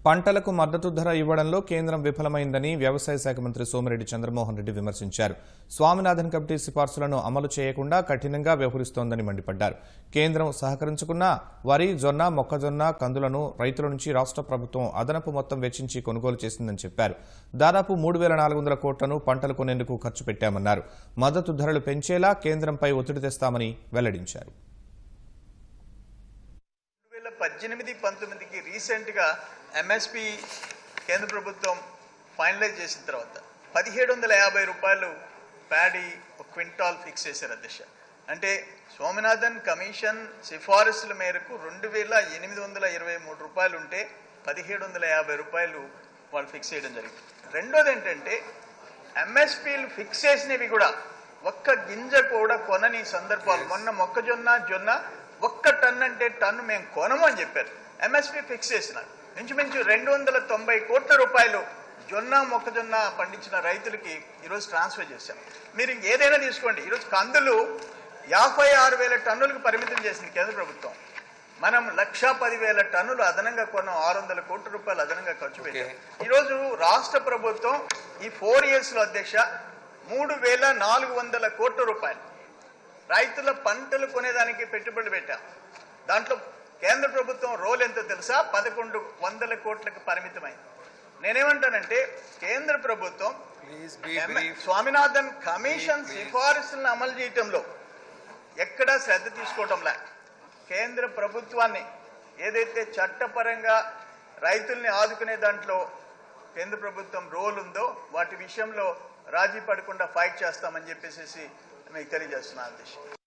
పంటలకు మద్దతు ధర ఇవ్వడంలో కేంద్రం విఫలమైందని వ్యవసాయ శాఖ మంత్రి సోమిరెడ్డి చంద్రమోహన్ రెడ్డి విమర్శించారు. స్వామినాథన్ కమిటీ సిఫార్సులను అమలు చేయకుండా కఠినంగా వ్యవహరిస్తోందని మండిపడ్డారు. కేంద్రం సహకరించుకున్నా వరి, జొన్న, మొక్కజొన్న, కందులను రైతుల నుంచి రాష్ట్ర ప్రభుత్వం అదనపు మొత్తం వెచ్చించి కొనుగోలు చేసిందని చెప్పారు. దాదాపు 3,400 కోట్లను పంటలు కొనేందుకు ఖర్చు పెట్టామన్నారు. మద్దతు ధరలు పెంచేలా కేంద్రంపై ఒత్తిడి తెస్తామని వెల్లడించారు. 2018-19కి రీసెంట్గా ఎంఎస్పీ కేంద్ర ప్రభుత్వం ఫైనలైజ్ చేసిన తర్వాత 1750 రూపాయలు ప్యాడీ ఒక క్వింటాల్ ఫిక్స్ చేశారు అధ్యక్ష. అంటే స్వామినాథన్ కమిషన్ సిఫారసుల మేరకు 2,823 రూపాయలు ఉంటే 1750 రూపాయలు వాళ్ళు ఫిక్స్ చేయడం జరిగింది. రెండోది ఏంటంటే ఎంఎస్పీలు ఫిక్స్ చేసినవి కూడా ఒక్క గింజ కూడా కొనని సందర్భాలు. మొన్న మొక్కజొన్న, జొన్న ఒక్క టన్ అంటే టన్ను మేము కొనము అని చెప్పారు. ఎంఎస్పీ ఫిక్స్ చేసినారు. ఇంచుమించు 290 కోట్ల రూపాయలు జొన్న, మొక్కజొన్న పండించిన రైతులకి ఈరోజు ట్రాన్స్ఫర్ చేశాం. మీరు ఏదైనా తీసుకోండి. ఈరోజు కందులు 56,000 టన్నులకు పరిమితం చేసింది కేంద్ర ప్రభుత్వం. మనం 1,10,000 టన్నులు అదనంగా కొన్నాం. 600 కోట్ల రూపాయలు అదనంగా ఖర్చు పెట్టాం. ఈరోజు రాష్ట్ర ప్రభుత్వం ఈ 4 years లో అధ్యక్ష 3,400 కోట్ల రూపాయలు రైతుల పంటలు కొనేదానికి పెట్టుబడి పెట్టాం. దాంట్లో కేంద్ర ప్రభుత్వం రోల్ ఎంతో తెలుసా? 1,100 కోట్లకు పరిమితమైంది. నేనేమంటానంటే కేంద్ర ప్రభుత్వం స్వామినాథన్ కమిషన్ సిఫారసులను అమలు చేయటంలో ఎక్కడా శ్రద్ధ తీసుకోవడంలా కేంద్ర ప్రభుత్వాన్ని ఏదైతే చట్టపరంగా రైతుల్ని ఆదుకునే దాంట్లో కేంద్ర ప్రభుత్వం రోల్ ఉందో వాటి విషయంలో రాజీ పడకుండా ఫైట్ చేస్తామని చెప్పేసి మీకు తెలియజేస్తున్నాను అధ్యక్ష.